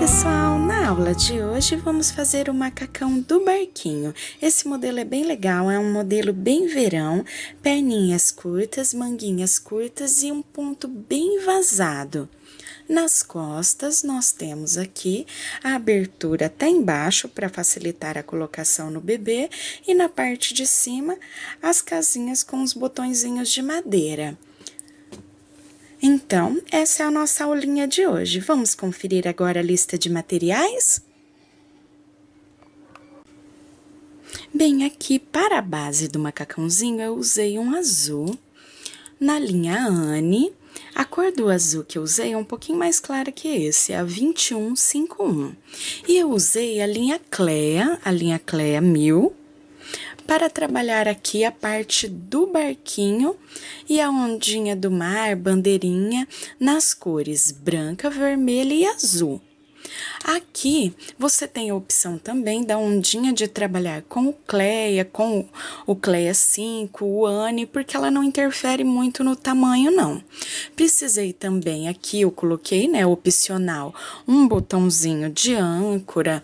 pessoal, na aula de hoje vamos fazer o macacão do barquinho. Esse modelo é bem legal, é um modelo bem verão, perninhas curtas, manguinhas curtas e um ponto bem vazado. Nas costas, nós temos aqui a abertura até embaixo para facilitar a colocação no bebê e na parte de cima as casinhas com os botõezinhos de madeira. Então, essa é a nossa aulinha de hoje. Vamos conferir agora a lista de materiais? Bem, aqui para a base do macacãozinho eu usei um azul na linha Anne. A cor do azul que eu usei é um pouquinho mais clara que esse, a 2151. E eu usei a linha Clea 1000. Para trabalhar aqui a parte do barquinho e a ondinha do mar, bandeirinha, nas cores branca, vermelha e azul. Aqui, você tem a opção também da ondinha de trabalhar com o Clea, com o Clea 5, o Anne, porque ela não interfere muito no tamanho, não. Precisei também, aqui eu coloquei, né, opcional, um botãozinho de âncora,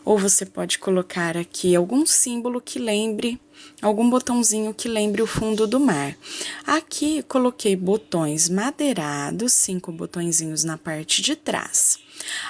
ou você pode colocar aqui algum símbolo que lembre, algum botãozinho que lembre o fundo do mar. Aqui, coloquei botões madeirados, 5 botõezinhos na parte de trás.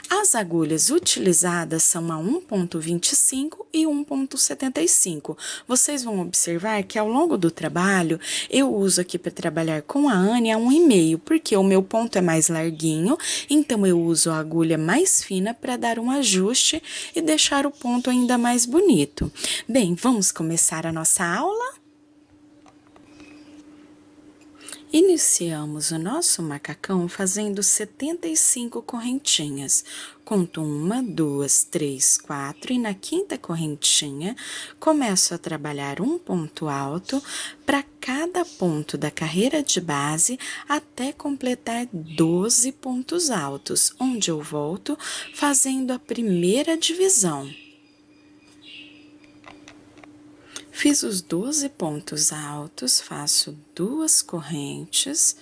As agulhas utilizadas são a 1,25 e 1,75. Vocês vão observar que ao longo do trabalho, eu uso aqui para trabalhar com a Anne a 1,5, porque o meu ponto é mais larguinho, então eu uso a agulha mais fina para dar um ajuste e deixar o ponto ainda mais bonito. Bem, vamos começar a nossa aula? Iniciamos o nosso macacão fazendo 75 correntinhas. Conto 1, 2, 3, 4 e na quinta correntinha começo a trabalhar um ponto alto para cada ponto da carreira de base até completar 12 pontos altos, onde eu volto fazendo a primeira divisão. Fiz os 12 pontos altos, faço 2 correntes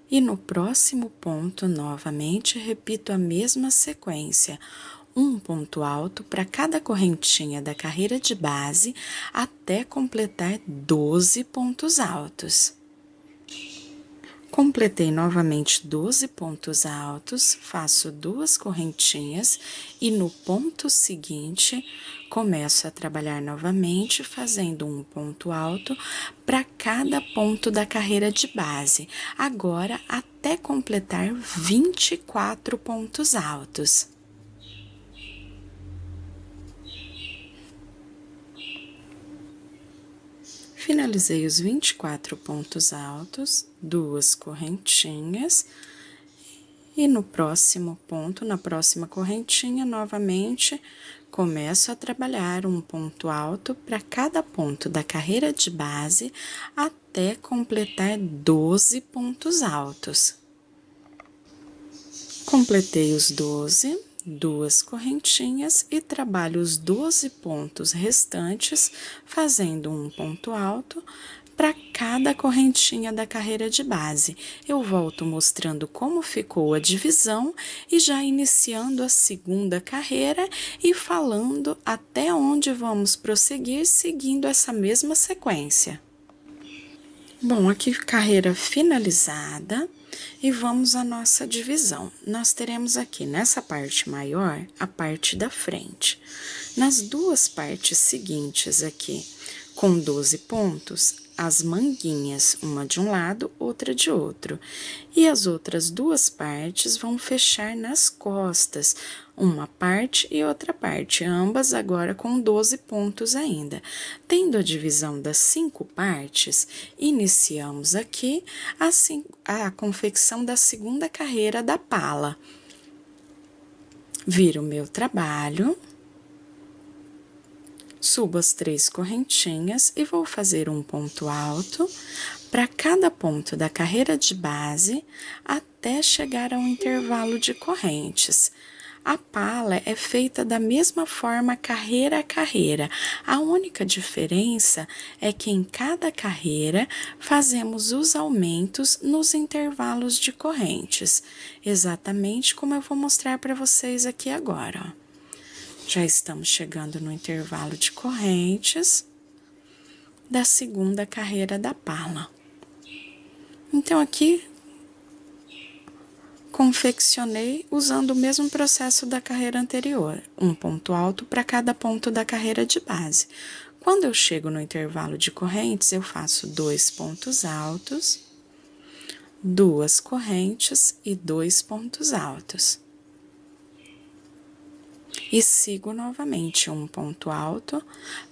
e no próximo ponto, novamente, repito a mesma sequência. Um ponto alto para cada correntinha da carreira de base até completar 12 pontos altos. Completei novamente 12 pontos altos, faço 2 correntinhas e no ponto seguinte, começo a trabalhar novamente fazendo um ponto alto para cada ponto da carreira de base, agora até completar 24 pontos altos. Finalizei os 24 pontos altos, 2 correntinhas, e no próximo ponto, na próxima correntinha, novamente, começo a trabalhar um ponto alto para cada ponto da carreira de base até completar 12 pontos altos. Completei os 12. 2 correntinhas e trabalho os 12 pontos restantes, fazendo um ponto alto para cada correntinha da carreira de base. Eu volto mostrando como ficou a divisão e já iniciando a segunda carreira e falando até onde vamos prosseguir seguindo essa mesma sequência. Bom, aqui carreira finalizada. E vamos à nossa divisão. Nós teremos aqui, nessa parte maior, a parte da frente. Nas duas partes seguintes aqui, com 12 pontos, as manguinhas, uma de um lado, outra de outro. E as outras duas partes vão fechar nas costas, uma parte e outra parte, ambas agora com 12 pontos ainda. Tendo a divisão das 5 partes, iniciamos aqui a confecção da segunda carreira da pala. Viro o meu trabalho. Subo as 3 correntinhas e vou fazer um ponto alto para cada ponto da carreira de base até chegar ao intervalo de correntes. A pala é feita da mesma forma carreira a carreira. A única diferença é que em cada carreira fazemos os aumentos nos intervalos de correntes, exatamente como eu vou mostrar para vocês aqui agora, ó. Já estamos chegando no intervalo de correntes da segunda carreira da pala. Então, aqui, confeccionei usando o mesmo processo da carreira anterior, um ponto alto para cada ponto da carreira de base. Quando eu chego no intervalo de correntes, eu faço 2 pontos altos, 2 correntes e 2 pontos altos. E sigo novamente um ponto alto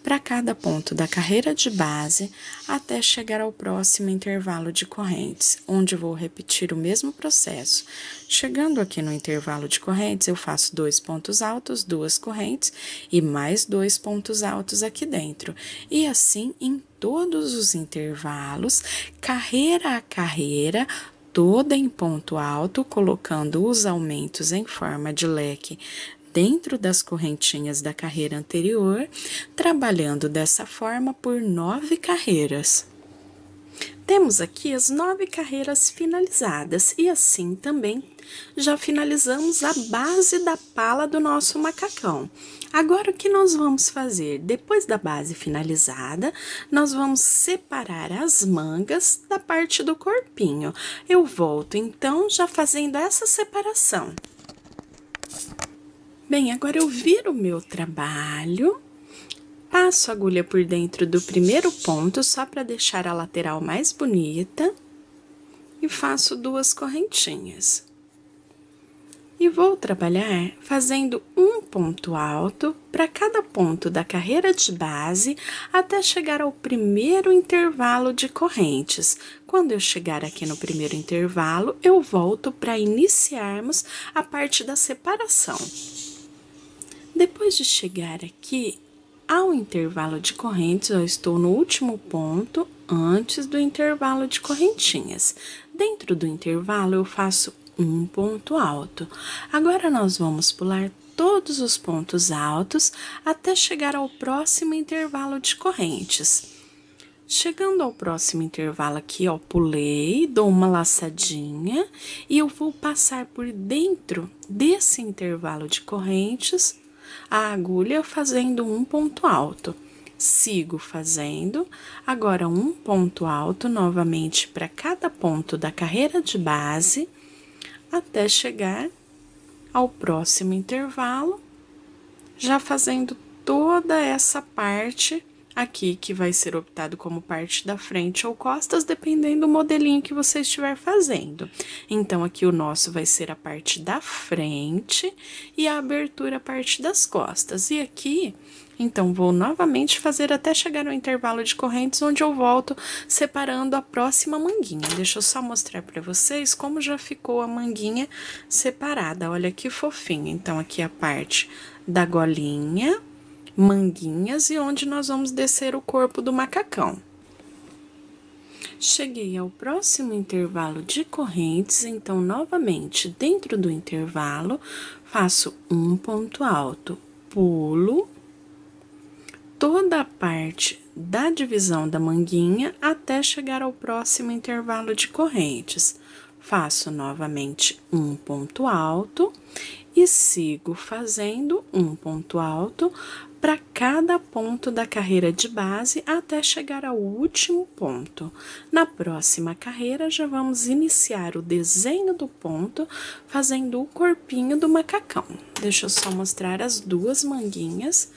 para cada ponto da carreira de base até chegar ao próximo intervalo de correntes, onde vou repetir o mesmo processo. Chegando aqui no intervalo de correntes, eu faço 2 pontos altos, 2 correntes e mais 2 pontos altos aqui dentro. E assim em todos os intervalos, carreira a carreira, toda em ponto alto, colocando os aumentos em forma de leque dentro das correntinhas da carreira anterior, trabalhando dessa forma por 9 carreiras. Temos aqui as 9 carreiras finalizadas e assim também já finalizamos a base da pala do nosso macacão. Agora, o que nós vamos fazer? Depois da base finalizada, nós vamos separar as mangas da parte do corpinho. Eu volto, então, já fazendo essa separação. Bem, agora eu viro o meu trabalho, passo a agulha por dentro do primeiro ponto, só para deixar a lateral mais bonita, e faço 2 correntinhas. E vou trabalhar fazendo um ponto alto para cada ponto da carreira de base até chegar ao primeiro intervalo de correntes. Quando eu chegar aqui no primeiro intervalo, eu volto para iniciarmos a parte da separação. Depois de chegar aqui ao intervalo de correntes, eu estou no último ponto antes do intervalo de correntinhas. Dentro do intervalo, eu faço um ponto alto. Agora, nós vamos pular todos os pontos altos até chegar ao próximo intervalo de correntes. Chegando ao próximo intervalo aqui, ó, pulei, dou uma laçadinha e eu vou passar por dentro desse intervalo de correntes a agulha fazendo um ponto alto. Sigo fazendo, agora um ponto alto novamente para cada ponto da carreira de base, até chegar ao próximo intervalo, já fazendo toda essa parte aqui, que vai ser optado como parte da frente ou costas, dependendo do modelinho que você estiver fazendo. Então, aqui o nosso vai ser a parte da frente e a abertura a parte das costas. E aqui, então, vou novamente fazer até chegar no intervalo de correntes, onde eu volto separando a próxima manguinha. Deixa eu só mostrar para vocês como já ficou a manguinha separada. Olha que fofinha. Então, aqui a parte da golinha, manguinhas e onde nós vamos descer o corpo do macacão. Cheguei ao próximo intervalo de correntes, então, novamente, dentro do intervalo, faço um ponto alto, pulo toda a parte da divisão da manguinha até chegar ao próximo intervalo de correntes. Faço novamente um ponto alto e sigo fazendo um ponto alto para cada ponto da carreira de base até chegar ao último ponto. Na próxima carreira, já vamos iniciar o desenho do ponto, fazendo o corpinho do macacão. Deixa eu só mostrar as 2 manguinhas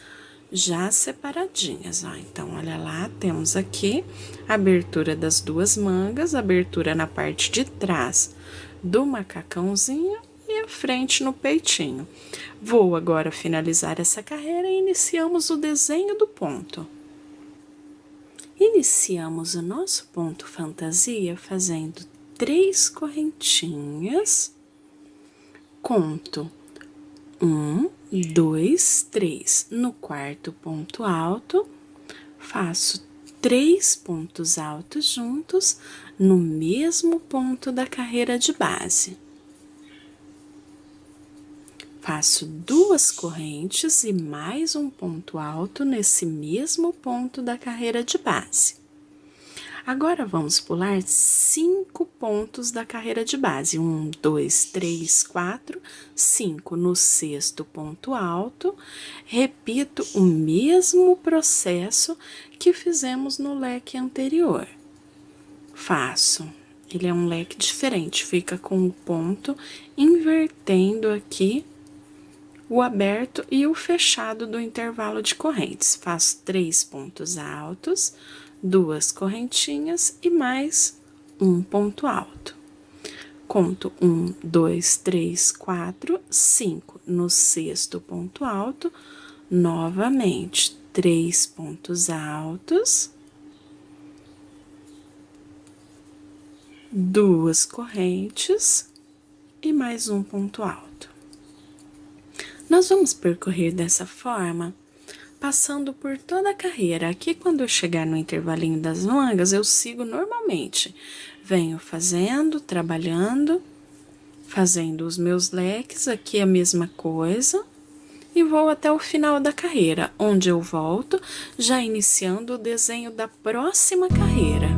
já separadinhas, ó. Então, olha lá, temos aqui a abertura das 2 mangas, abertura na parte de trás do macacãozinho e a frente no peitinho. Vou agora finalizar essa carreira e iniciamos o desenho do ponto. Iniciamos o nosso ponto fantasia fazendo 3 correntinhas, conto 1, 2, 3. No quarto ponto alto, faço 3 pontos altos juntos no mesmo ponto da carreira de base. faço 2 correntes e mais um ponto alto nesse mesmo ponto da carreira de base. Agora, vamos pular 5 pontos da carreira de base. 1, 2, 3, 4, 5. No 6º ponto alto, repito o mesmo processo que fizemos no leque anterior. Faço. Ele é um leque diferente, fica com o ponto invertendo aqui o aberto e o fechado do intervalo de correntes. Faço 3 pontos altos, 2 correntinhas e mais um ponto alto. Conto 1, 2, 3, 4, 5. No 6º ponto alto, novamente 3 pontos altos, 2 correntes e mais um ponto alto. Nós vamos percorrer dessa forma, passando por toda a carreira. Aqui, quando eu chegar no intervalinho das mangas, eu sigo normalmente. Venho fazendo, trabalhando, fazendo os meus leques, aqui a mesma coisa. E vou até o final da carreira, onde eu volto, já iniciando o desenho da próxima carreira.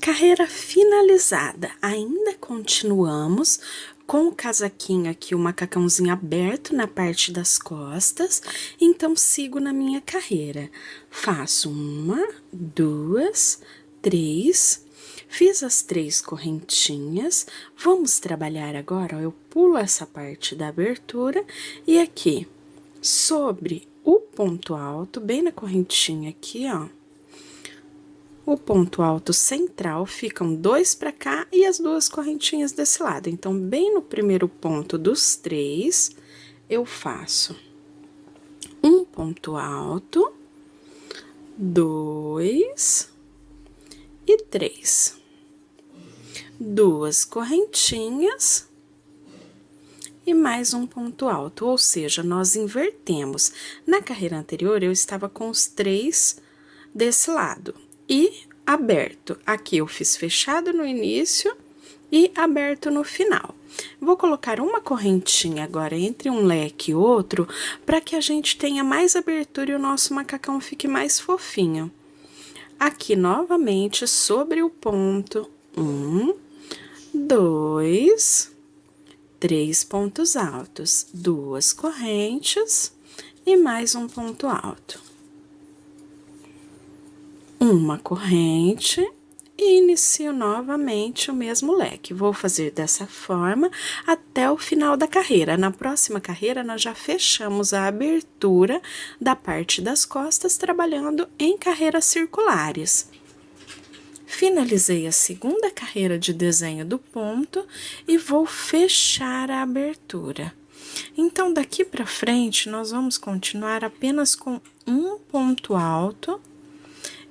Carreira finalizada, ainda continuamos com o casaquinho aqui, o macacãozinho aberto na parte das costas, então sigo na minha carreira. Faço 1, 2, 3, fiz as 3 correntinhas, vamos trabalhar agora, ó, eu pulo essa parte da abertura e aqui, sobre o ponto alto, bem na correntinha aqui, ó, o ponto alto central, ficam 2 para cá e as 2 correntinhas desse lado. Então, bem no primeiro ponto dos 3, eu faço um ponto alto, 2 e 3. 2 correntinhas e mais um ponto alto, ou seja, nós invertemos. Na carreira anterior, eu estava com os 3 desse lado. E aberto, aqui eu fiz fechado no início e aberto no final. Vou colocar uma correntinha agora entre um leque e outro, para que a gente tenha mais abertura e o nosso macacão fique mais fofinho. Aqui, novamente, sobre o ponto, 1, 2, 3 pontos altos, 2 correntes e mais um ponto alto. Uma corrente e inicio novamente o mesmo leque. Vou fazer dessa forma até o final da carreira. Na próxima carreira, nós já fechamos a abertura da parte das costas, trabalhando em carreiras circulares. Finalizei a segunda carreira de desenho do ponto e vou fechar a abertura. Então, daqui para frente, nós vamos continuar apenas com um ponto alto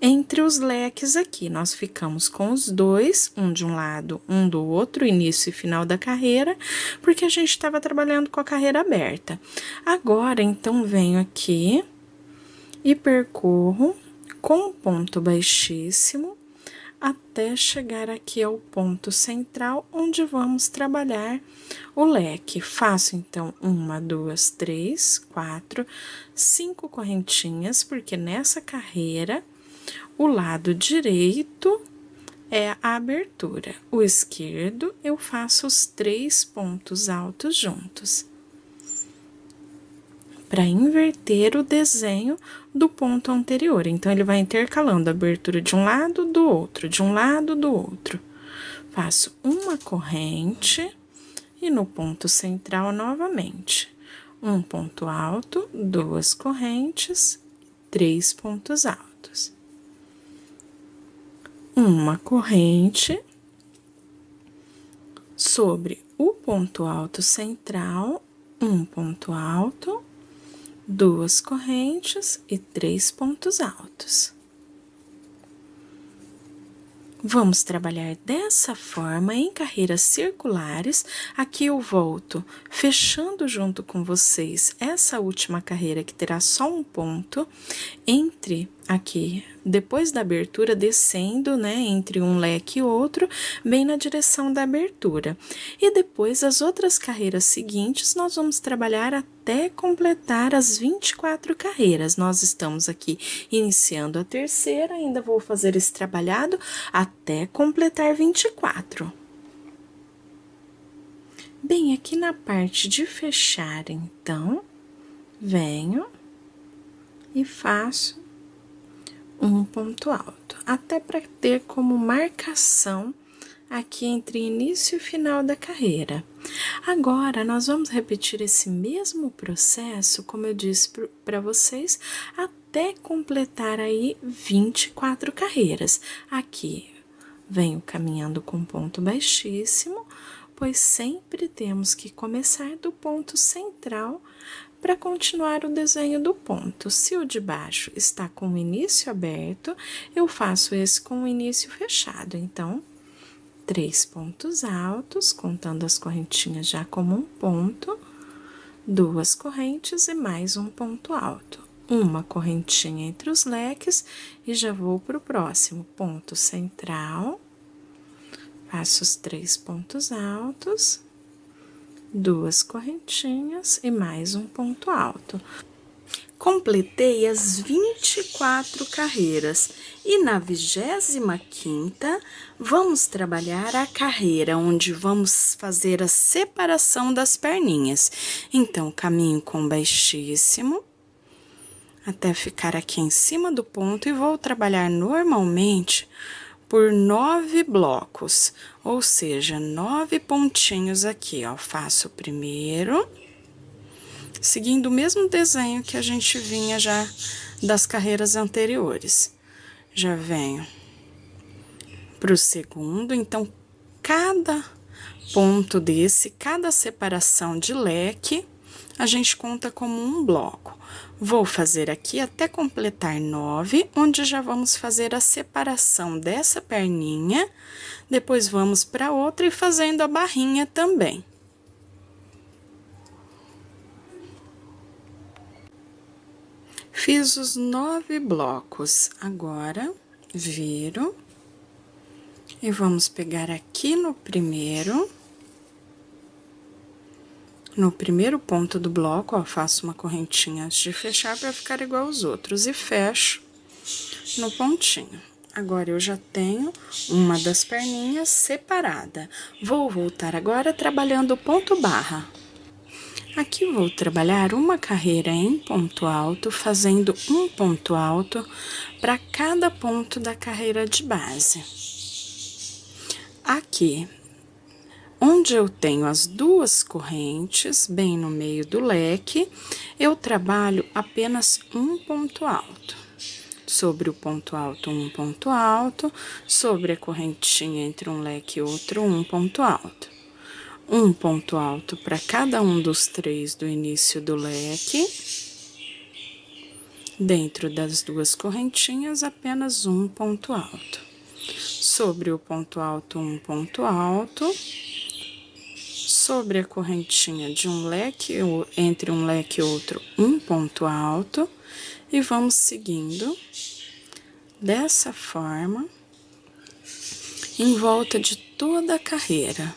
entre os leques aqui. Nós ficamos com os 2, um de um lado, um do outro, início e final da carreira, porque a gente estava trabalhando com a carreira aberta. Agora, então, venho aqui e percorro com um ponto baixíssimo até chegar aqui ao ponto central, onde vamos trabalhar o leque. Faço, então, 1, 2, 3, 4, 5 correntinhas, porque nessa carreira o lado direito é a abertura, o esquerdo eu faço os 3 pontos altos juntos, para inverter o desenho do ponto anterior. Então, ele vai intercalando a abertura de um lado, do outro, de um lado, do outro. Faço uma corrente e no ponto central novamente, um ponto alto, 2 correntes, 3 pontos altos. Uma corrente sobre o ponto alto central, um ponto alto, 2 correntes e 3 pontos altos. Vamos trabalhar dessa forma em carreiras circulares. Aqui eu volto fechando junto com vocês essa última carreira que terá só um ponto entre aqui depois da abertura, descendo, né, entre um leque e outro, bem na direção da abertura. E depois, as outras carreiras seguintes, nós vamos trabalhar até completar as 24 carreiras. Nós estamos aqui iniciando a terceira, ainda vou fazer esse trabalhado até completar 24. Bem, aqui na parte de fechar, então, venho e faço um ponto alto, até para ter como marcação aqui entre início e final da carreira. Agora, nós vamos repetir esse mesmo processo, como eu disse para vocês, até completar aí 24 carreiras. Aqui, venho caminhando com ponto baixíssimo, pois sempre temos que começar do ponto central para continuar o desenho do ponto. Se o de baixo está com o início aberto, eu faço esse com o início fechado. Então, 3 pontos altos, contando as correntinhas já como um ponto, 2 correntes e mais um ponto alto. Uma correntinha entre os leques e já vou para o próximo ponto central. Faço os 3 pontos altos, 2 correntinhas e mais um ponto alto. Completei as 24 carreiras e na 25ª vamos trabalhar a carreira onde vamos fazer a separação das perninhas. Então, caminho com baixíssimo até ficar aqui em cima do ponto e vou trabalhar normalmente por 9 blocos, ou seja, 9 pontinhos aqui, ó. Faço o primeiro, seguindo o mesmo desenho que a gente vinha já das carreiras anteriores. Já venho pro segundo, então, cada ponto desse, cada separação de leque, a gente conta como um bloco. Vou fazer aqui até completar 9, onde já vamos fazer a separação dessa perninha, depois vamos para outra e fazendo a barrinha também. Fiz os 9 blocos, agora viro e vamos pegar aqui no primeiro ponto do bloco, ó, faço uma correntinha antes de fechar para ficar igual aos outros e fecho no pontinho. Agora, eu já tenho uma das perninhas separada. Vou voltar agora trabalhando o ponto barra. Aqui vou trabalhar uma carreira em ponto alto, fazendo um ponto alto para cada ponto da carreira de base. Aqui, onde eu tenho as 2 correntes, bem no meio do leque, eu trabalho apenas um ponto alto. Sobre o ponto alto, um ponto alto, sobre a correntinha entre um leque e outro, um ponto alto. Um ponto alto para cada um dos 3 do início do leque. Dentro das 2 correntinhas, apenas um ponto alto. Sobre o ponto alto, um ponto alto. Sobre a correntinha de um leque, entre um leque e outro, um ponto alto. E vamos seguindo dessa forma, em volta de toda a carreira.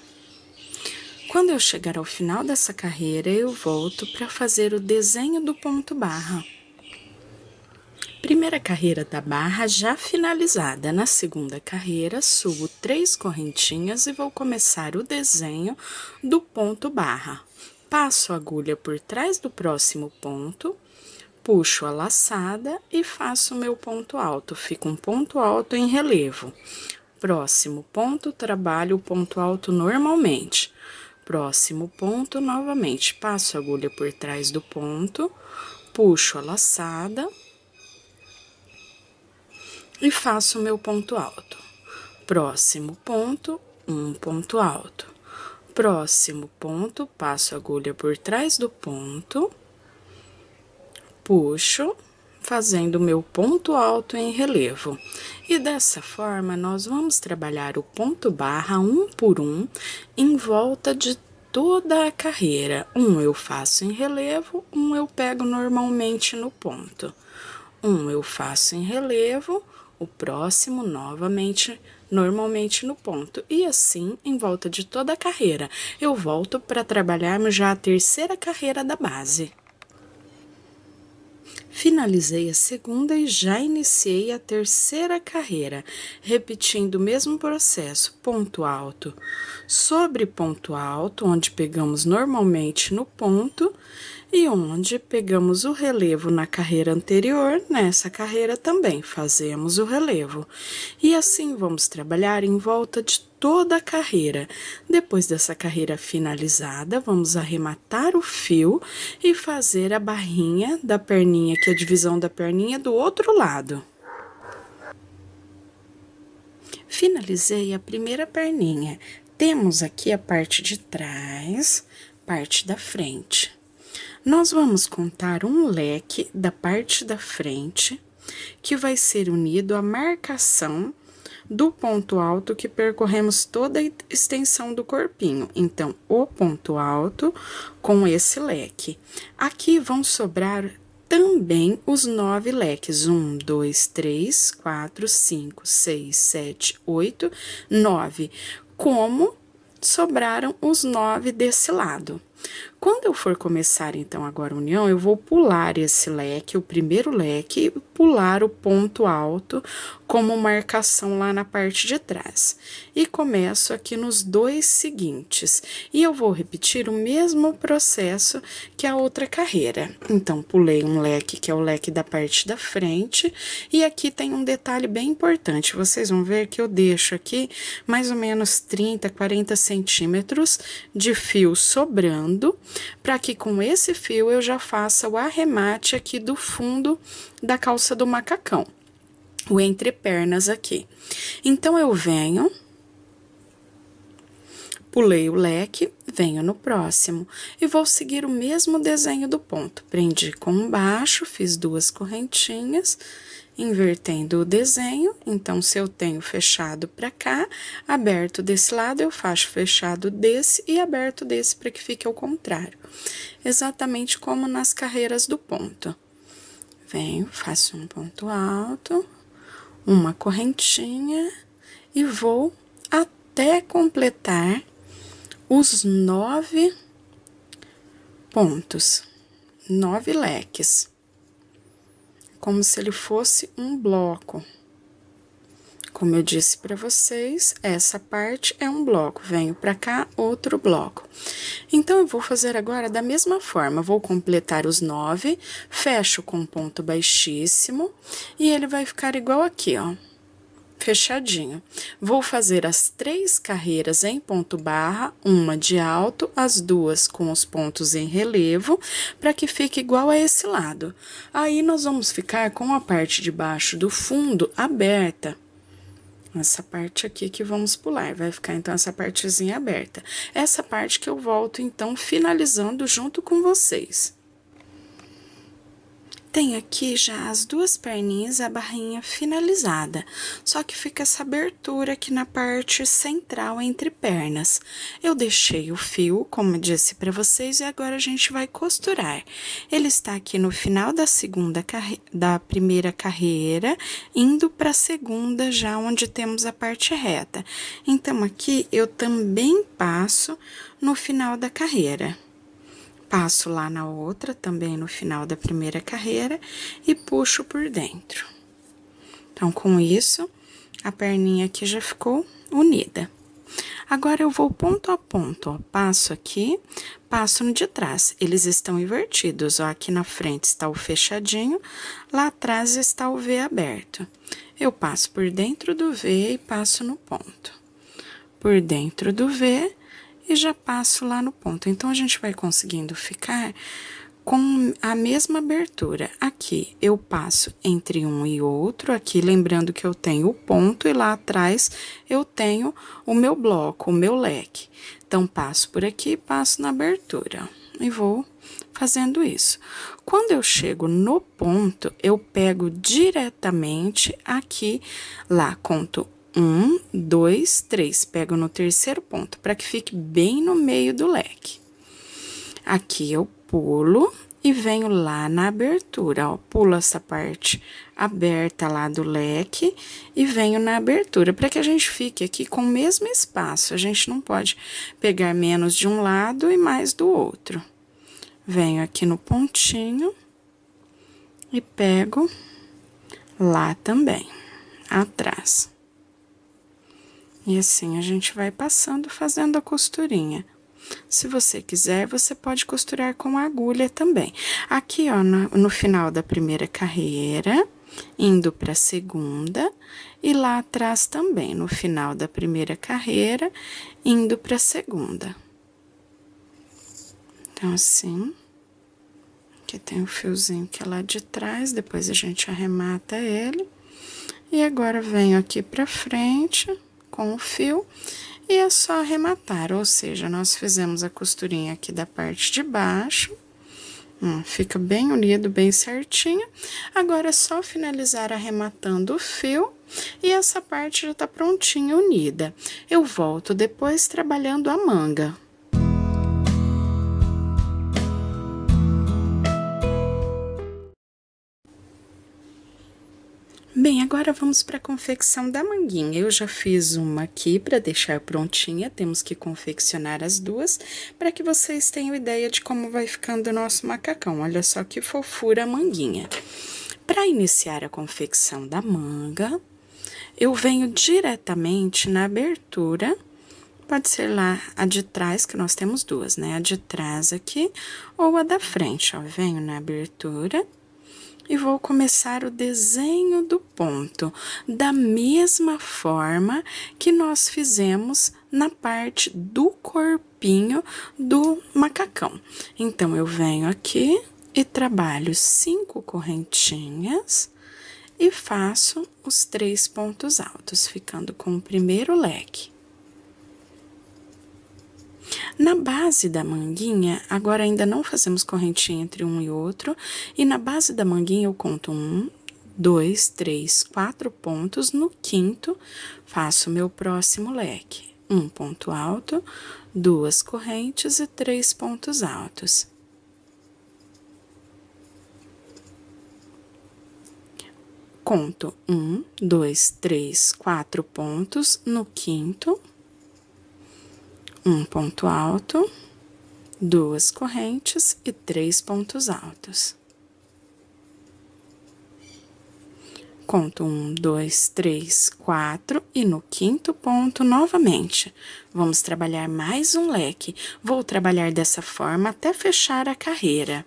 Quando eu chegar ao final dessa carreira, eu volto para fazer o desenho do ponto barra. Primeira carreira da barra já finalizada. Na segunda carreira, subo 3 correntinhas e vou começar o desenho do ponto barra. Passo a agulha por trás do próximo ponto, puxo a laçada e faço o meu ponto alto. Fica um ponto alto em relevo. Próximo ponto, trabalho o ponto alto normalmente. Próximo ponto, novamente, passo a agulha por trás do ponto, puxo a laçada e faço o meu ponto alto. Próximo ponto, um ponto alto. Próximo ponto, passo a agulha por trás do ponto, puxo, fazendo o meu ponto alto em relevo. E dessa forma, nós vamos trabalhar o ponto barra um por um em volta de toda a carreira. Um eu faço em relevo, um eu pego normalmente no ponto. Um eu faço em relevo, o próximo novamente, normalmente no ponto. E assim, em volta de toda a carreira, eu volto para trabalharmos já a terceira carreira da base. Finalizei a segunda e já iniciei a terceira carreira, repetindo o mesmo processo, ponto alto sobre ponto alto, onde pegamos normalmente no ponto, e onde pegamos o relevo na carreira anterior, nessa carreira também fazemos o relevo. E assim vamos trabalhar em volta de toda a carreira. Depois dessa carreira finalizada, vamos arrematar o fio e fazer a barrinha da perninha, que é a divisão da perninha do outro lado. Finalizei a primeira perninha. Temos aqui a parte de trás, parte da frente. Nós vamos contar um leque da parte da frente, que vai ser unido à marcação do ponto alto que percorremos toda a extensão do corpinho. Então, o ponto alto com esse leque. Aqui vão sobrar também os 9 leques. 1, 2, 3, 4, 5, 6, 7, 8, 9. Como sobraram os 9 desse lado. Quando eu for começar, então, agora a união, eu vou pular esse leque, o primeiro leque, e pular o ponto alto como marcação lá na parte de trás. E começo aqui nos 2 seguintes. E eu vou repetir o mesmo processo que a outra carreira. Então, pulei um leque, que é o leque da parte da frente, e aqui tem um detalhe bem importante. Vocês vão ver que eu deixo aqui mais ou menos 30, 40 centímetros de fio sobrando, para que com esse fio eu já faça o arremate aqui do fundo da calça do macacão, o entrepernas aqui. Então, eu venho, pulei o leque, venho no próximo e vou seguir o mesmo desenho do ponto. Prendi com baixo, fiz 2 correntinhas, invertendo o desenho. Então, se eu tenho fechado para cá, aberto desse lado, eu faço fechado desse e aberto desse para que fique ao contrário. Exatamente como nas carreiras do ponto. Venho, faço um ponto alto, uma correntinha e vou até completar os 9 pontos, 9 leques. Como se ele fosse um bloco. Como eu disse para vocês, essa parte é um bloco. Venho para cá, outro bloco. Então, eu vou fazer agora da mesma forma. Vou completar os 9, fecho com ponto baixíssimo e ele vai ficar igual aqui, ó. Fechadinho. Vou fazer as 3 carreiras em ponto barra, uma de alto, as 2 com os pontos em relevo, para que fique igual a esse lado. Aí, nós vamos ficar com a parte de baixo do fundo aberta. Essa parte aqui que vamos pular, vai ficar, então, essa partezinha aberta. Essa parte que eu volto, então, finalizando junto com vocês. Tem aqui já as 2 perninhas, a barrinha finalizada, só que fica essa abertura aqui na parte central entre pernas. Eu deixei o fio, como eu disse para vocês, e agora a gente vai costurar. Ele está aqui no final da primeira carreira, indo para a segunda, já onde temos a parte reta. Então, aqui eu também passo no final da carreira. Passo lá na outra, também no final da primeira carreira, e puxo por dentro. Então, com isso, a perninha aqui já ficou unida. Agora, eu vou ponto a ponto, ó, passo aqui, passo no de trás. Eles estão invertidos, ó, aqui na frente está o fechadinho, lá atrás está o V aberto. Eu passo por dentro do V e passo no ponto. Por dentro do V e já passo lá no ponto. Então, a gente vai conseguindo ficar com a mesma abertura. Aqui, eu passo entre um e outro, aqui, lembrando que eu tenho o ponto e lá atrás eu tenho o meu bloco, o meu leque. Então, passo por aqui, passo na abertura, ó, e vou fazendo isso. Quando eu chego no ponto, eu pego diretamente aqui, lá, conto 1, 2, 3, pego no terceiro ponto, para que fique bem no meio do leque. Aqui eu pulo e venho lá na abertura, ó, pulo essa parte aberta lá do leque e venho na abertura, para que a gente fique aqui com o mesmo espaço. A gente não pode pegar menos de um lado e mais do outro. Venho aqui no pontinho e pego lá também, atrás. E assim a gente vai passando, fazendo a costurinha. Se você quiser, você pode costurar com agulha também. Aqui, ó, no final da primeira carreira, indo para a segunda, e lá atrás também, no final da primeira carreira, indo para a segunda. Então, assim, aqui tem o fiozinho que é lá de trás, depois a gente arremata ele. E agora, venho aqui pra frente com o fio e é só arrematar, ou seja, nós fizemos a costurinha aqui da parte de baixo, fica bem unido, bem certinho. Agora, é só finalizar arrematando o fio e essa parte já tá prontinha, unida. Eu volto depois trabalhando a manga. Bem, agora vamos para a confecção da manguinha. Eu já fiz uma aqui para deixar prontinha, temos que confeccionar as duas, para que vocês tenham ideia de como vai ficando o nosso macacão. Olha só que fofura a manguinha. Para iniciar a confecção da manga, eu venho diretamente na abertura, pode ser lá a de trás, que nós temos duas, né? A de trás aqui, ou a da frente, ó. Venho na abertura e vou começar o desenho do ponto, da mesma forma que nós fizemos na parte do corpinho do macacão. Então, eu venho aqui e trabalho 5 correntinhas e faço os 3 pontos altos, ficando com o primeiro leque. Na base da manguinha, agora ainda não fazemos correntinha entre um e outro, e na base da manguinha eu conto 1, 2, 3, 4 pontos, no quinto faço o meu próximo leque. 1 ponto alto, 2 correntes e 3 pontos altos. Conto 1, 2, 3, 4 pontos, no quinto, 1 ponto alto, 2 correntes e 3 pontos altos. Conto 1, 2, 3, 4 e no quinto ponto, novamente, vamos trabalhar mais um leque. Vou trabalhar dessa forma até fechar a carreira.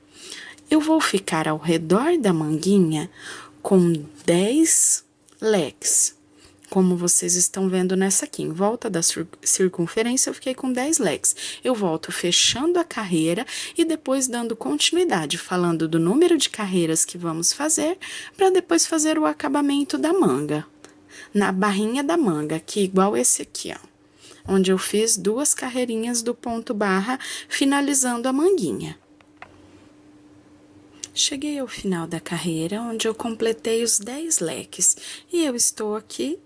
Eu vou ficar ao redor da manguinha com 10 leques. Como vocês estão vendo nessa aqui, em volta da circunferência, eu fiquei com 10 leques. Eu volto fechando a carreira e depois dando continuidade, falando do número de carreiras que vamos fazer, para depois fazer o acabamento da manga. Na barrinha da manga, aqui, igual esse aqui, ó, onde eu fiz 2 carreirinhas do ponto barra, finalizando a manguinha. Cheguei ao final da carreira, onde eu completei os 10 leques, e eu estou aqui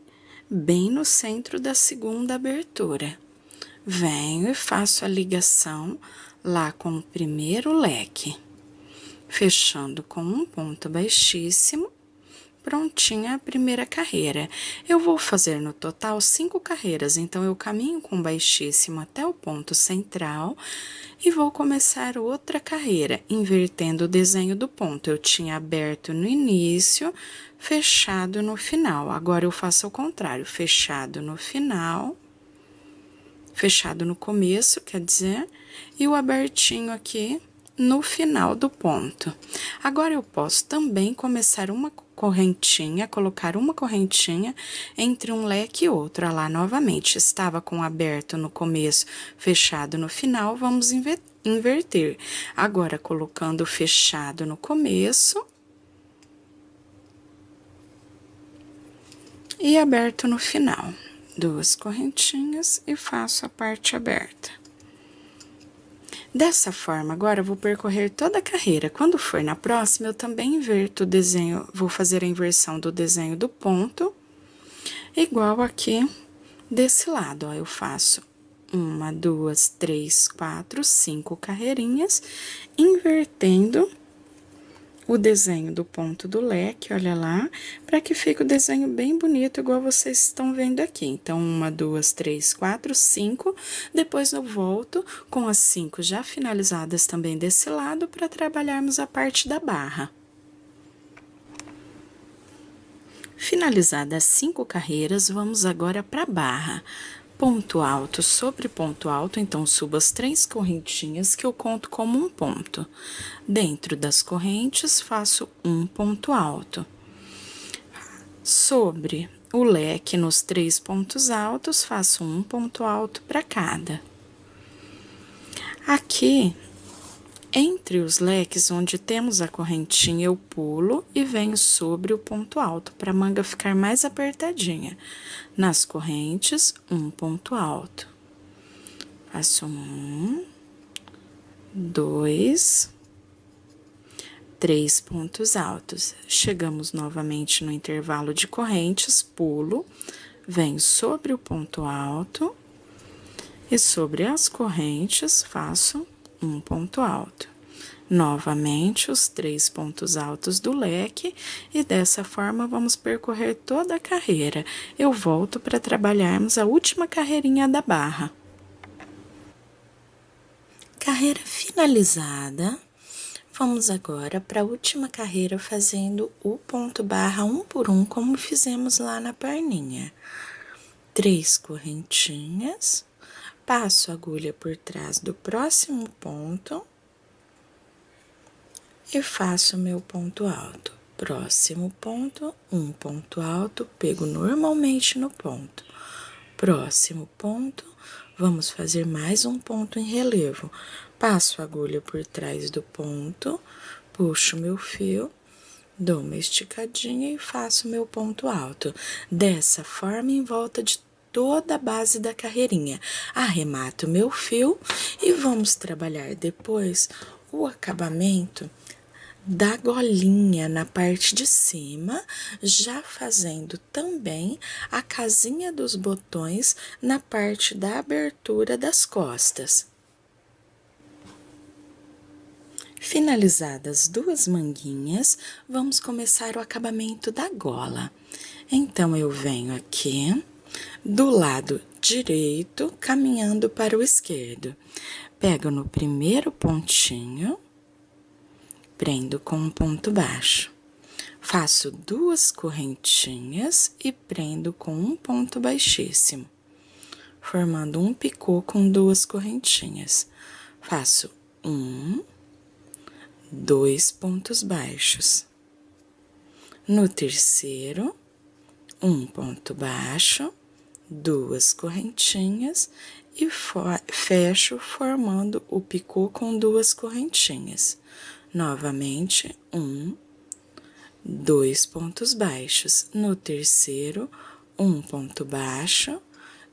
bem no centro da segunda abertura. Venho e faço a ligação lá com o primeiro leque, fechando com um ponto baixíssimo, prontinha a primeira carreira. Eu vou fazer no total 5 carreiras, então eu caminho com baixíssimo até o ponto central e vou começar outra carreira, invertendo o desenho do ponto. Eu tinha aberto no início, fechado no final. Agora, eu faço ao contrário, fechado no final, fechado no começo, quer dizer, e o abertinho aqui no final do ponto. Agora, eu posso também começar uma correntinha, colocar uma correntinha entre um leque e outro. Olha lá, novamente, estava com aberto no começo, fechado no final, vamos inverter. Agora, colocando fechado no começo e aberto no final. 2 correntinhas e faço a parte aberta. Dessa forma, agora, eu vou percorrer toda a carreira. Quando for na próxima, eu também inverto o desenho, vou fazer a inversão do desenho do ponto, igual aqui desse lado, ó, eu faço 1, 2, 3, 4, 5 carreirinhas, invertendo o desenho do ponto do leque, olha lá, para que fique o desenho bem bonito, igual vocês estão vendo aqui. Então, 1, 2, 3, 4, 5, depois eu volto com as 5 já finalizadas também desse lado, para trabalharmos a parte da barra. Finalizadas as 5 carreiras, vamos agora para a barra. Ponto alto sobre ponto alto, então subo as 3 correntinhas que eu conto como um ponto. Dentro das correntes, faço um ponto alto. Sobre o leque, nos 3 pontos altos, faço um ponto alto para cada. Aqui, entre os leques onde temos a correntinha, eu pulo e venho sobre o ponto alto, para a manga ficar mais apertadinha. Nas correntes, um ponto alto. Faço 1, 2, 3 pontos altos. Chegamos novamente no intervalo de correntes, pulo, venho sobre o ponto alto e sobre as correntes faço um ponto alto. Novamente, os 3 pontos altos do leque, e dessa forma vamos percorrer toda a carreira. Eu volto para trabalharmos a última carreirinha da barra. Carreira finalizada. Vamos agora para a última carreira fazendo o ponto barra um por um, como fizemos lá na perninha. 3 correntinhas. Passo a agulha por trás do próximo ponto e faço meu ponto alto. Próximo ponto, um ponto alto, pego normalmente no ponto. Próximo ponto, vamos fazer mais um ponto em relevo. Passo a agulha por trás do ponto, puxo meu fio, dou uma esticadinha e faço meu ponto alto. Dessa forma, em volta de toda a base da carreirinha. Arremato meu fio e vamos trabalhar depois o acabamento da golinha na parte de cima, já fazendo também a casinha dos botões na parte da abertura das costas. Finalizadas as 2 manguinhas, vamos começar o acabamento da gola. Então, eu venho aqui do lado direito, caminhando para o esquerdo. Pego no primeiro pontinho, prendo com um ponto baixo. Faço 2 correntinhas e prendo com um ponto baixíssimo, formando um picô com 2 correntinhas. Faço 1, 2 pontos baixos. No terceiro, um ponto baixo, 2 correntinhas e fecho formando o picô com 2 correntinhas. Novamente, 1, 2 pontos baixos. No terceiro, um ponto baixo,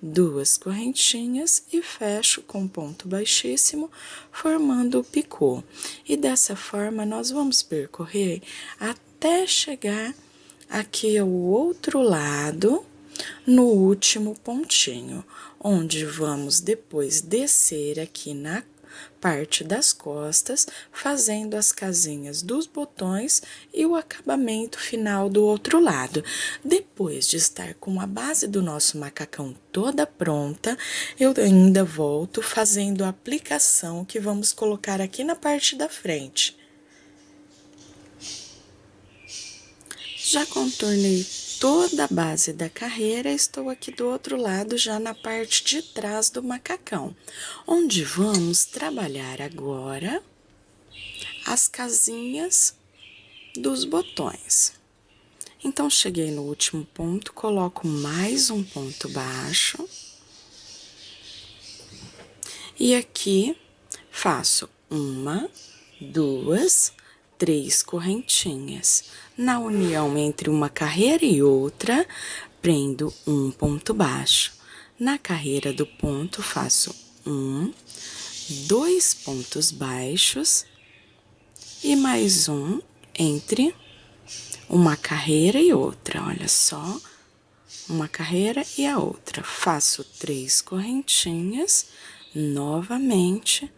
2 correntinhas e fecho com ponto baixíssimo, formando o picô. E dessa forma, nós vamos percorrer até chegar aqui ao outro lado, no último pontinho, onde vamos depois descer aqui na parte das costas, fazendo as casinhas dos botões e o acabamento final do outro lado. Depois de estar com a base do nosso macacão toda pronta, eu ainda volto fazendo a aplicação que vamos colocar aqui na parte da frente. Já contornei toda a base da carreira, estou aqui do outro lado, já na parte de trás do macacão, onde vamos trabalhar agora as casinhas dos botões. Então, cheguei no último ponto, coloco mais um ponto baixo. E aqui, faço 1, 2, 3 correntinhas. Na união entre uma carreira e outra, prendo um ponto baixo. Na carreira do ponto, faço 1, 2 pontos baixos e mais um entre uma carreira e outra. Olha só, uma carreira e a outra. Faço 3 correntinhas, novamente,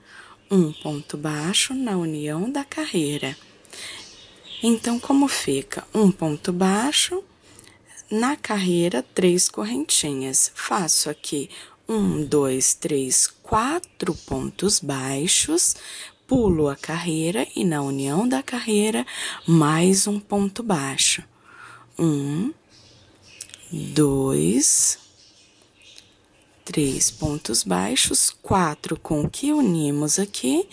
um ponto baixo na união da carreira. Então, como fica? Um ponto baixo, na carreira, 3 correntinhas. Faço aqui 1, 2, 3, 4 pontos baixos, pulo a carreira e na união da carreira, mais um ponto baixo. 1, 2, 3 pontos baixos, 4 com o que unimos aqui,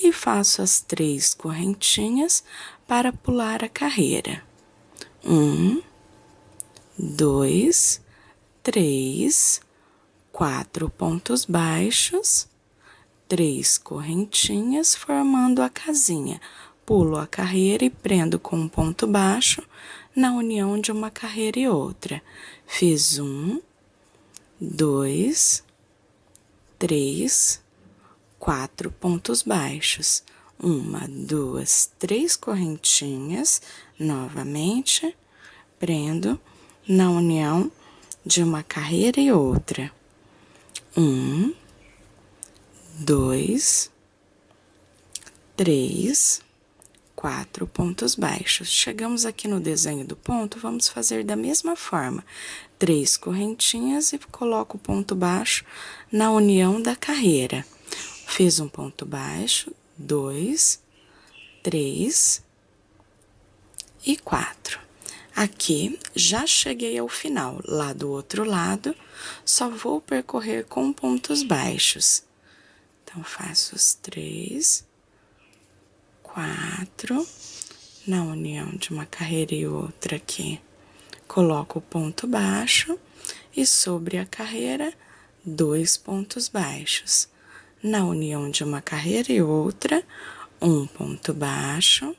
e faço as 3 correntinhas para pular a carreira. 1, 2, 3, 4 pontos baixos, 3 correntinhas, formando a casinha. Pulo a carreira e prendo com um ponto baixo na união de uma carreira e outra. Fiz 1, 2, 3, 4 pontos baixos. 1, 2, 3 correntinhas, novamente, prendo na união de uma carreira e outra. 1, 2, 3, 4 pontos baixos. Chegamos aqui no desenho do ponto, vamos fazer da mesma forma. 3 correntinhas e coloco o ponto baixo na união da carreira. Fiz um ponto baixo, 2, 3 e 4. Aqui, já cheguei ao final. Lá do outro lado, só vou percorrer com pontos baixos. Então, faço os 3, 4, na união de uma carreira e outra aqui. Coloco o ponto baixo e sobre a carreira, 2 pontos baixos. Na união de uma carreira e outra, um ponto baixo.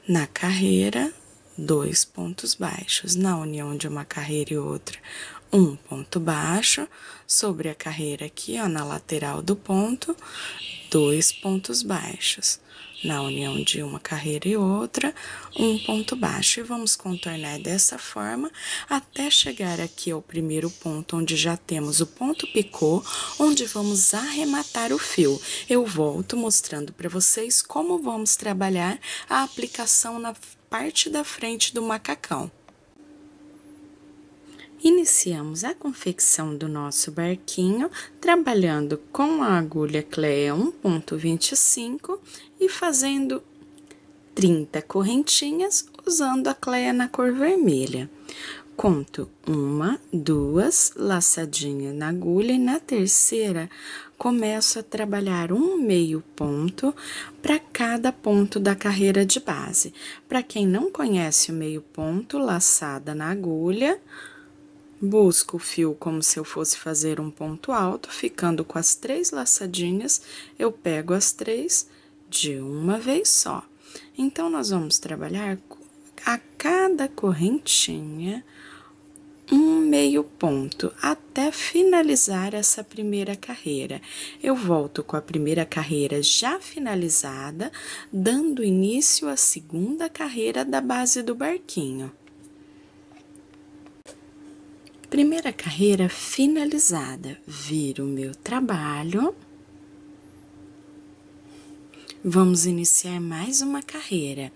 Na carreira, 2 pontos baixos. Na união de uma carreira e outra, um ponto baixo. Sobre a carreira aqui, ó, na lateral do ponto, 2 pontos baixos. Na união de uma carreira e outra, um ponto baixo. E vamos contornar dessa forma até chegar aqui ao primeiro ponto, onde já temos o ponto picô, onde vamos arrematar o fio. Eu volto mostrando para vocês como vamos trabalhar a aplicação na parte da frente do macacão. Iniciamos a confecção do nosso barquinho, trabalhando com a agulha Cleia 1.25 e fazendo 30 correntinhas usando a Cleia na cor vermelha. Conto 1, 2 laçadinhas na agulha e na terceira começo a trabalhar um meio ponto para cada ponto da carreira de base. Para quem não conhece o meio ponto, laçada na agulha, busco o fio como se eu fosse fazer um ponto alto, ficando com as 3 laçadinhas, eu pego as 3 de uma vez só. Então, nós vamos trabalhar a cada correntinha um meio ponto, até finalizar essa primeira carreira. Eu volto com a primeira carreira já finalizada, dando início à segunda carreira da base do barquinho. Primeira carreira finalizada, viro o meu trabalho. Vamos iniciar mais uma carreira.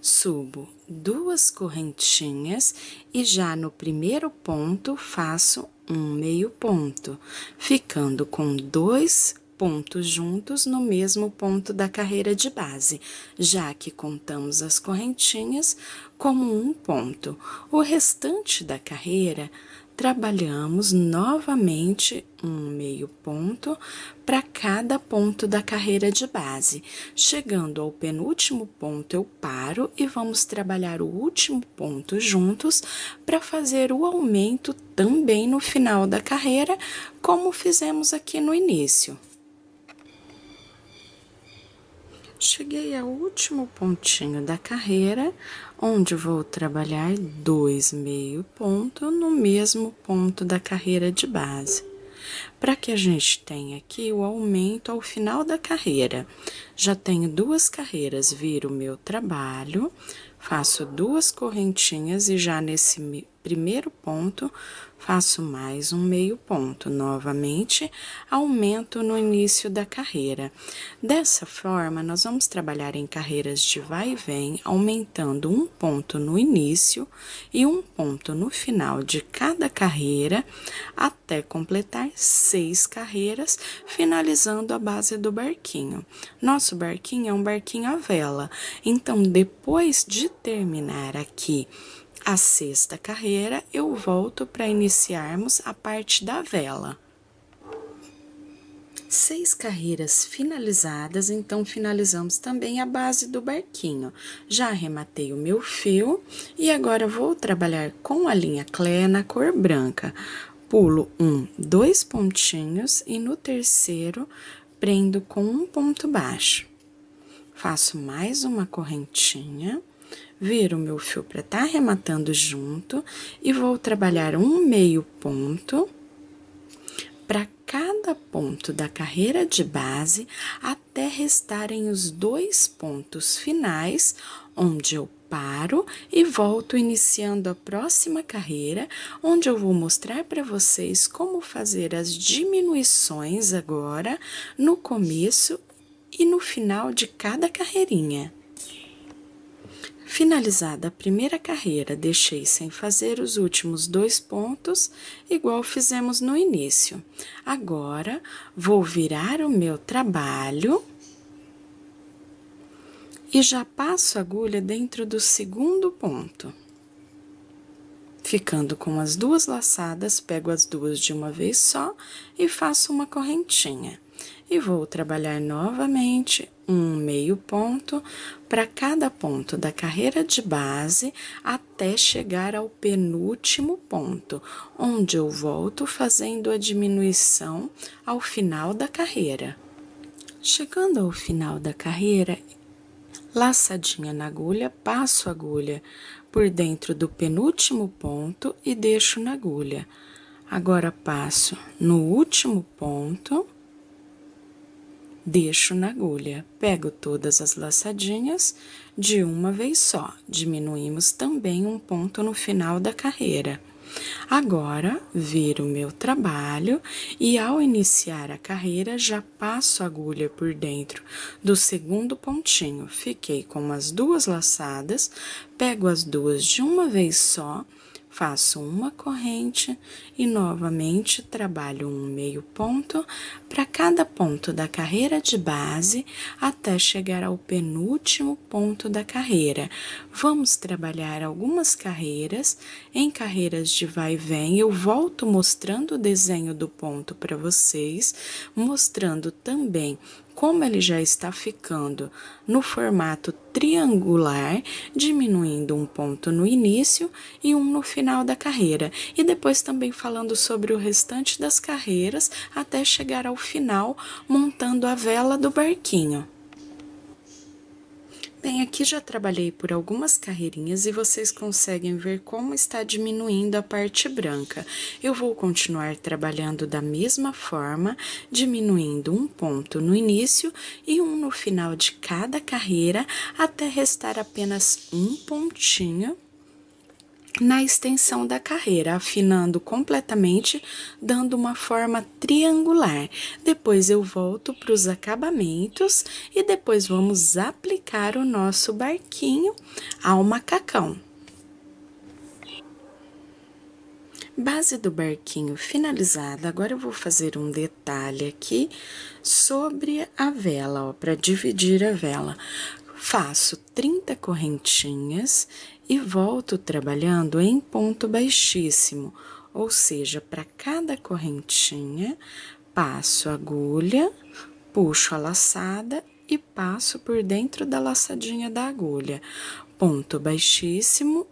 Subo 2 correntinhas e já no primeiro ponto faço um meio ponto, ficando com 2 pontos juntos no mesmo ponto da carreira de base, já que contamos as correntinhas como um ponto. O restante da carreira, trabalhamos novamente um meio ponto para cada ponto da carreira de base. Chegando ao penúltimo ponto, eu paro e vamos trabalhar o último ponto juntos para fazer o aumento também no final da carreira, como fizemos aqui no início. Cheguei ao último pontinho da carreira, onde vou trabalhar 2 meio ponto no mesmo ponto da carreira de base. para que a gente tenha aqui o aumento ao final da carreira. Já tenho 2 carreiras, viro o meu trabalho, faço 2 correntinhas e já nesse primeiro ponto, faço mais um meio ponto. Novamente, aumento no início da carreira. Dessa forma, nós vamos trabalhar em carreiras de vai e vem, aumentando um ponto no início e um ponto no final de cada carreira, até completar 6 carreiras, finalizando a base do barquinho. Nosso barquinho é um barquinho à vela, então, depois de terminar aqui a 6ª carreira, eu volto para iniciarmos a parte da vela. 6 carreiras finalizadas, então finalizamos também a base do barquinho. Já arrematei o meu fio e agora vou trabalhar com a linha Clé na cor branca. Pulo 2 pontinhos e no terceiro prendo com um ponto baixo. Faço mais uma correntinha. Viro o meu fio para estar arrematando junto e vou trabalhar um meio ponto para cada ponto da carreira de base até restarem os 2 pontos finais, onde eu paro e volto iniciando a próxima carreira, onde eu vou mostrar para vocês como fazer as diminuições agora no começo e no final de cada carreirinha. Finalizada a primeira carreira, deixei sem fazer os últimos 2 pontos, igual fizemos no início. Agora, vou virar o meu trabalho e já passo a agulha dentro do segundo ponto. Ficando com as 2 laçadas, pego as 2 de uma vez só e faço uma correntinha. E vou trabalhar novamente um meio ponto para cada ponto da carreira de base até chegar ao penúltimo ponto, onde eu volto fazendo a diminuição ao final da carreira. Chegando ao final da carreira, laçadinha na agulha, passo a agulha por dentro do penúltimo ponto e deixo na agulha. Agora, passo no último ponto, deixo na agulha, pego todas as laçadinhas de uma vez só, diminuímos também um ponto no final da carreira. Agora, viro o meu trabalho e ao iniciar a carreira, já passo a agulha por dentro do segundo pontinho. Fiquei com as 2 laçadas, pego as 2 de uma vez só, faço uma corrente e novamente trabalho um meio ponto para cada ponto da carreira de base até chegar ao penúltimo ponto da carreira. Vamos trabalhar algumas carreiras. Em carreiras de vai e vem, eu volto mostrando o desenho do ponto para vocês, mostrando também como ele já está ficando no formato triangular, diminuindo um ponto no início e um no final da carreira. E depois também falando sobre o restante das carreiras até chegar ao final, montando a vela do barquinho. Bem, aqui já trabalhei por algumas carreirinhas e vocês conseguem ver como está diminuindo a parte branca. Eu vou continuar trabalhando da mesma forma, diminuindo um ponto no início e um no final de cada carreira, até restar apenas um pontinho na extensão da carreira, afinando completamente, dando uma forma triangular. Depois eu volto para os acabamentos e depois vamos aplicar o nosso barquinho ao macacão. Base do barquinho finalizada, agora eu vou fazer um detalhe aqui sobre a vela, ó, para dividir a vela. Faço 30 correntinhas e volto trabalhando em ponto baixíssimo, ou seja, para cada correntinha, passo a agulha, puxo a laçada e passo por dentro da laçadinha da agulha. Ponto baixíssimo,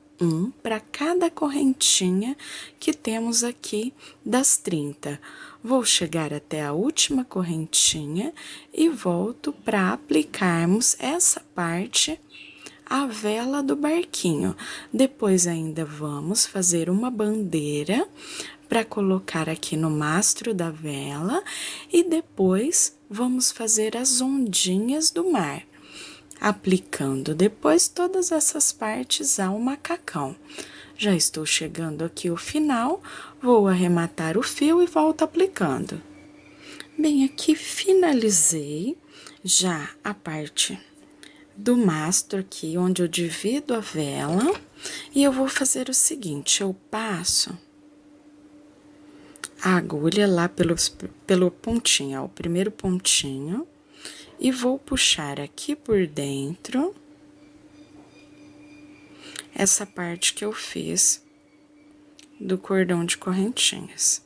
para cada correntinha que temos aqui das 30. Vou chegar até a última correntinha e volto para aplicarmos essa parte a vela do barquinho. Depois ainda vamos fazer uma bandeira para colocar aqui no mastro da vela e depois vamos fazer as ondinhas do mar, aplicando depois todas essas partes ao macacão. Já estou chegando aqui ao final, vou arrematar o fio e volto aplicando. Bem, aqui finalizei já a parte do mastro aqui, onde eu divido a vela, e eu vou fazer o seguinte, eu passo a agulha lá pelo pontinho, ó, o primeiro pontinho, e vou puxar aqui por dentro essa parte que eu fiz do cordão de correntinhas.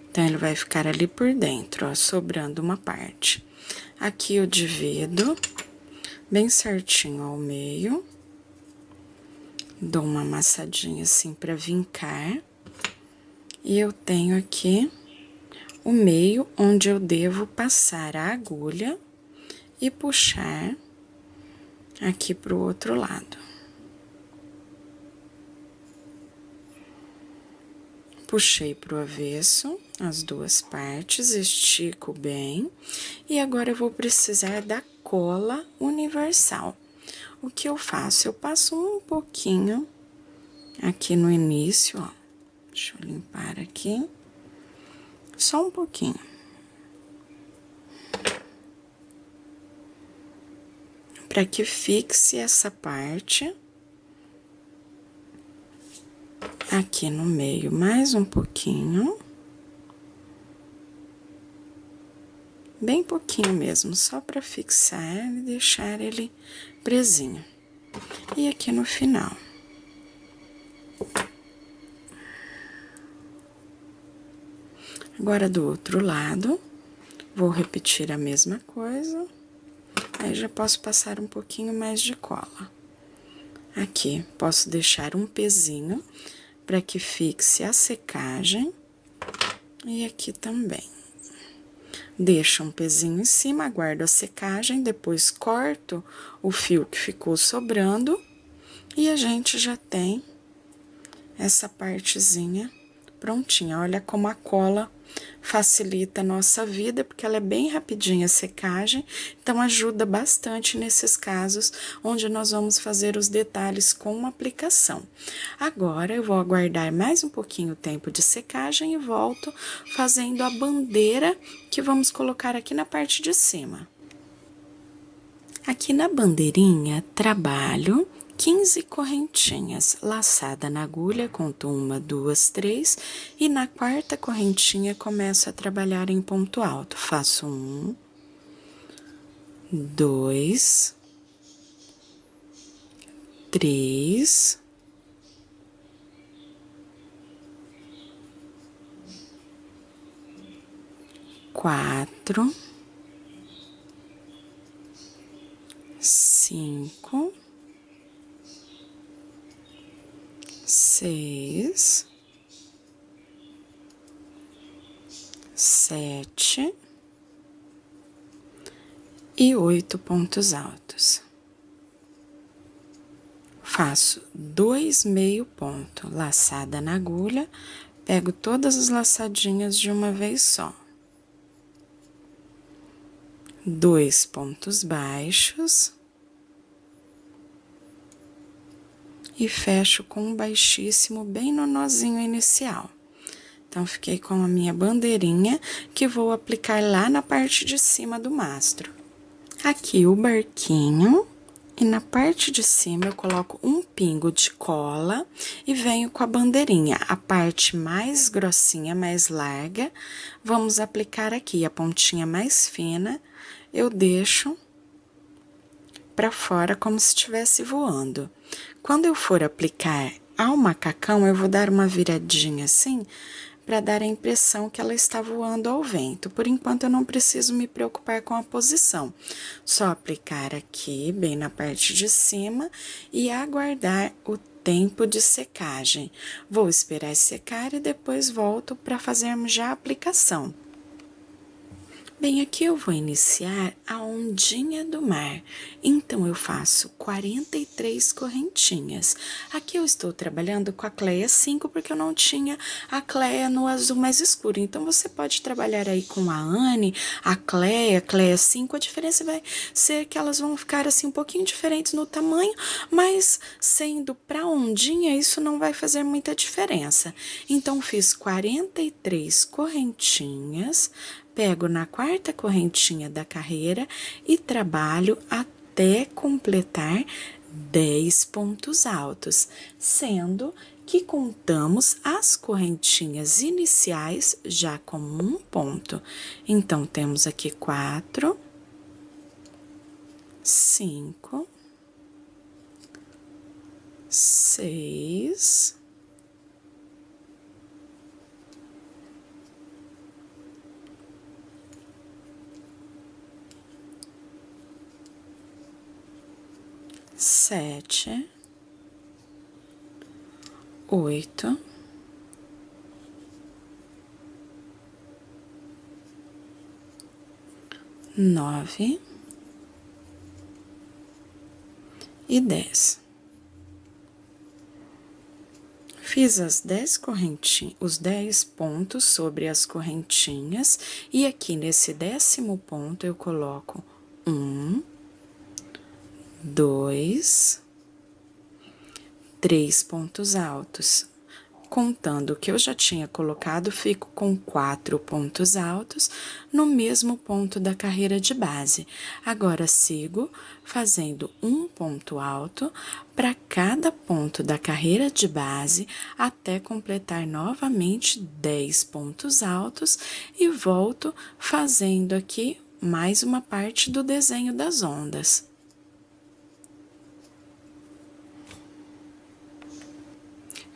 Então, ele vai ficar ali por dentro, ó, sobrando uma parte. Aqui eu divido bem certinho ao meio. Dou uma amassadinha assim pra vincar. E eu tenho aqui o meio onde eu devo passar a agulha e puxar aqui pro outro lado. Puxei pro avesso as duas partes, estico bem. E agora eu vou precisar da cola universal. O que eu faço? Eu passo um pouquinho aqui no início, ó. Deixa eu limpar aqui. Só um pouquinho. Para que fixe essa parte. Aqui no meio, mais um pouquinho. Bem pouquinho mesmo, só para fixar e deixar ele presinho. E aqui no final. Agora, do outro lado, vou repetir a mesma coisa. Aí, já posso passar um pouquinho mais de cola. Aqui, posso deixar um pezinho para que fixe a secagem. E aqui também. Deixo um pezinho em cima, aguardo a secagem, depois corto o fio que ficou sobrando. E a gente já tem essa partezinha prontinha. Olha como a cola facilita a nossa vida, porque ela é bem rapidinha a secagem, então ajuda bastante nesses casos onde nós vamos fazer os detalhes com uma aplicação. Agora, eu vou aguardar mais um pouquinho o tempo de secagem e volto fazendo a bandeira que vamos colocar aqui na parte de cima. Aqui na bandeirinha, trabalho 15 correntinhas, laçada na agulha, conto 1, 2, 3, e na quarta correntinha começo a trabalhar em ponto alto. Faço 1, 2, 3, 4, 5, 6, 7 e 8 pontos altos. Faço 2 meio ponto, laçada na agulha, pego todas as laçadinhas de uma vez só. 2 pontos baixos. E fecho com um baixíssimo bem no nozinho inicial. Então, fiquei com a minha bandeirinha, que vou aplicar lá na parte de cima do mastro. Aqui o barquinho, e na parte de cima eu coloco um pingo de cola e venho com a bandeirinha. A parte mais grossinha, mais larga, vamos aplicar aqui. A pontinha mais fina, eu deixo para fora como se estivesse voando. Quando eu for aplicar ao macacão, eu vou dar uma viradinha assim, para dar a impressão que ela está voando ao vento. Por enquanto, eu não preciso me preocupar com a posição. Só aplicar aqui, bem na parte de cima, e aguardar o tempo de secagem. Vou esperar secar e depois volto para fazermos já a aplicação. Bem, aqui eu vou iniciar a ondinha do mar, então eu faço 43 correntinhas. Aqui eu estou trabalhando com a Cleia 5, porque eu não tinha a Cleia no azul mais escuro, então você pode trabalhar aí com a Anne, a Cleia 5, a diferença vai ser que elas vão ficar assim um pouquinho diferentes no tamanho, mas sendo para ondinha isso não vai fazer muita diferença. Então, fiz 43 correntinhas, pego na quarta correntinha da carreira e trabalho até completar 10 pontos altos, sendo que contamos as correntinhas iniciais já como um ponto. Então, temos aqui 4, 5, 6, 7, 8, 9 e 10. Fiz as 10 correntinhas, os 10 pontos sobre as correntinhas, e aqui nesse 10º ponto eu coloco 1, 2, 3 pontos altos. Contando o que eu já tinha colocado, fico com 4 pontos altos no mesmo ponto da carreira de base. Agora, sigo fazendo um ponto alto para cada ponto da carreira de base, até completar novamente 10 pontos altos e volto fazendo aqui mais uma parte do desenho das ondas.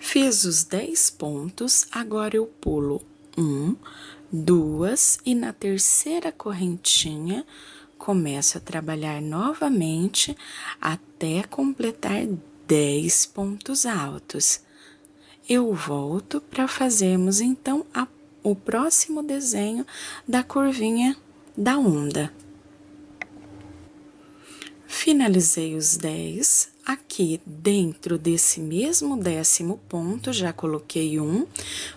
Fiz os 10 pontos, agora eu pulo 1, 2 e na terceira correntinha começo a trabalhar novamente até completar 10 pontos altos. Eu volto para fazermos então o próximo desenho da curvinha da onda. Finalizei os 10, aqui dentro desse mesmo 10º ponto, já coloquei 1,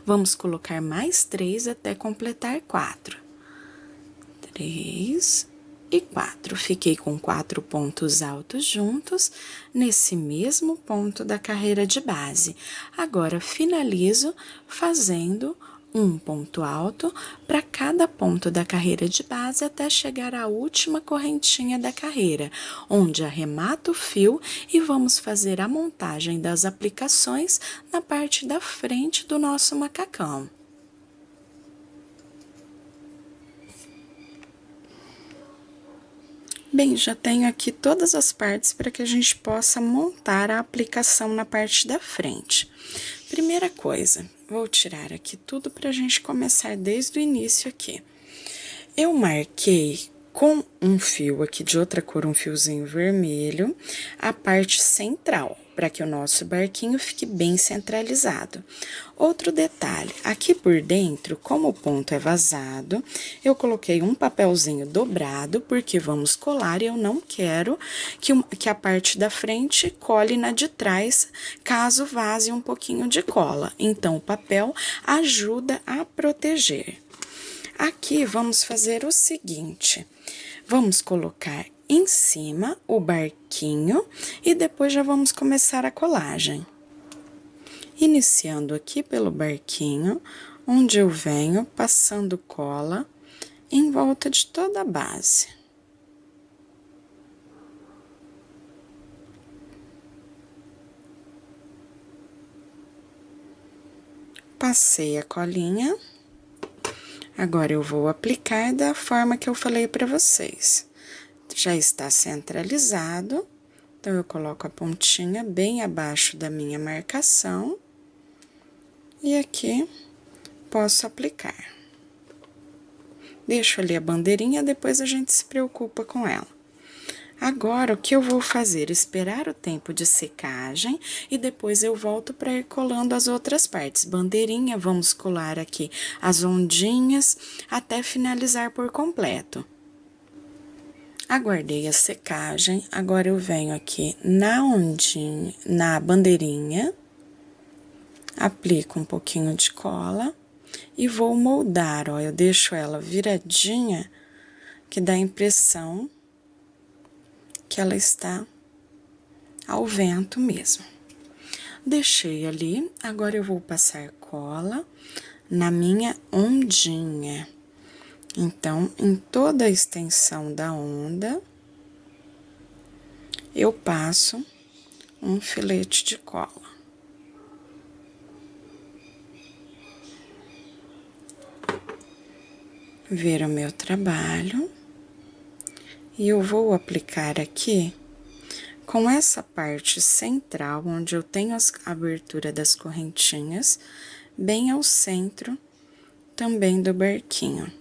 vamos colocar mais 3 até completar 4. 3 e 4, fiquei com 4 pontos altos juntos, nesse mesmo ponto da carreira de base. Agora, finalizo fazendo um ponto alto para cada ponto da carreira de base até chegar à última correntinha da carreira, onde arremato o fio e vamos fazer a montagem das aplicações na parte da frente do nosso macacão. Bem, já tenho aqui todas as partes para que a gente possa montar a aplicação na parte da frente. Primeira coisa, vou tirar aqui tudo para a gente começar desde o início aqui. Eu marquei com um fio aqui de outra cor, um fiozinho vermelho, a parte central, para que o nosso barquinho fique bem centralizado. Outro detalhe, aqui por dentro, como o ponto é vazado, eu coloquei um papelzinho dobrado, porque vamos colar e eu não quero que a parte da frente cole na de trás, caso vaze um pouquinho de cola. Então, o papel ajuda a proteger. Aqui, vamos fazer o seguinte, vamos colocar em cima o barquinho e depois já vamos começar a colagem. Iniciando aqui pelo barquinho, onde eu venho passando cola em volta de toda a base. Passei a colinha. Agora, eu vou aplicar da forma que eu falei para vocês. Já está centralizado, então, eu coloco a pontinha bem abaixo da minha marcação. E aqui, posso aplicar. Deixo ali a bandeirinha, depois a gente se preocupa com ela. Agora, o que eu vou fazer? Esperar o tempo de secagem e depois eu volto para ir colando as outras partes. Bandeirinha, vamos colar aqui as ondinhas até finalizar por completo. Aguardei a secagem, agora eu venho aqui na ondinha, na bandeirinha, aplico um pouquinho de cola e vou moldar, ó, eu deixo ela viradinha, que dá a impressão que ela está ao vento mesmo. Deixei ali, agora eu vou passar cola na minha ondinha. Então, em toda a extensão da onda, eu passo um filete de cola. Ver o meu trabalho. E eu vou aplicar aqui com essa parte central, onde eu tenho a abertura das correntinhas, bem ao centro também do barquinho,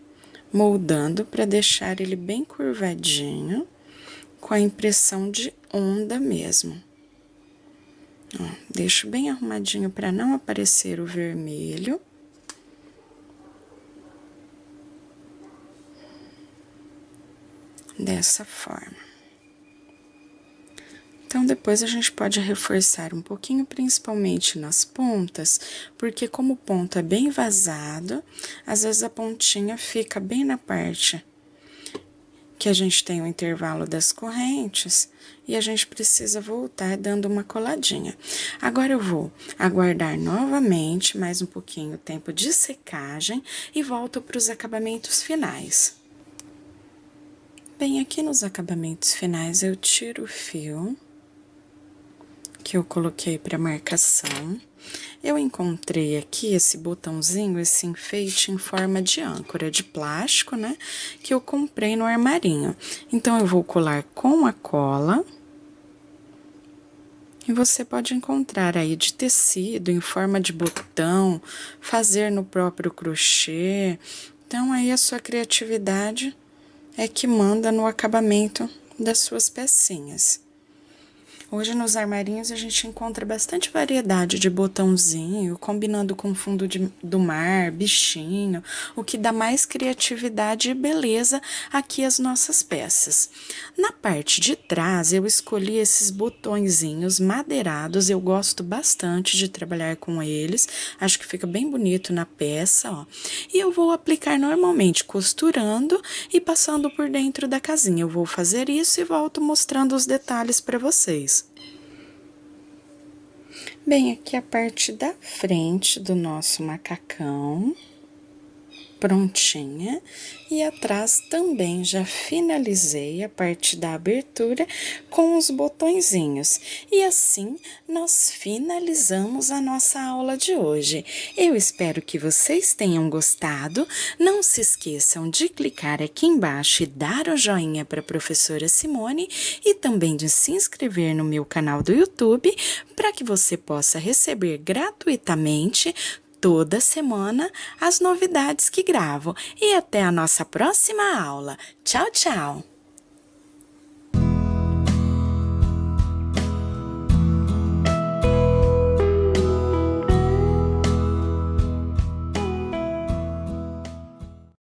moldando para deixar ele bem curvadinho, com a impressão de onda mesmo. Ó, deixo bem arrumadinho para não aparecer o vermelho. Dessa forma. Então, depois a gente pode reforçar um pouquinho, principalmente nas pontas, porque como o ponto é bem vazado, às vezes a pontinha fica bem na parte que a gente tem o intervalo das correntes e a gente precisa voltar dando uma coladinha. Agora eu vou aguardar novamente mais um pouquinho o tempo de secagem e volto para os acabamentos finais. Bem, aqui nos acabamentos finais eu tiro o fio que eu coloquei para marcação. Eu encontrei aqui esse botãozinho, esse enfeite em forma de âncora de plástico, né? Que eu comprei no armarinho. Então, eu vou colar com a cola. E você pode encontrar aí de tecido, em forma de botão, fazer no próprio crochê. Então, aí a sua criatividade é que manda no acabamento das suas pecinhas. Hoje, nos armarinhos, a gente encontra bastante variedade de botãozinho, combinando com fundo do mar, bichinho, o que dá mais criatividade e beleza aqui às nossas peças. Na parte de trás, eu escolhi esses botõezinhos madeirados, eu gosto bastante de trabalhar com eles, acho que fica bem bonito na peça, ó. E eu vou aplicar normalmente costurando e passando por dentro da casinha. Eu vou fazer isso e volto mostrando os detalhes para vocês. Bem, aqui a parte da frente do nosso macacão, prontinha, e atrás também já finalizei a parte da abertura com os botõezinhos. E assim, nós finalizamos a nossa aula de hoje. Eu espero que vocês tenham gostado. Não se esqueçam de clicar aqui embaixo e dar o joinha para a professora Simone e também de se inscrever no meu canal do YouTube para que você possa receber gratuitamente toda semana as novidades que gravo. E até a nossa próxima aula. Tchau, tchau!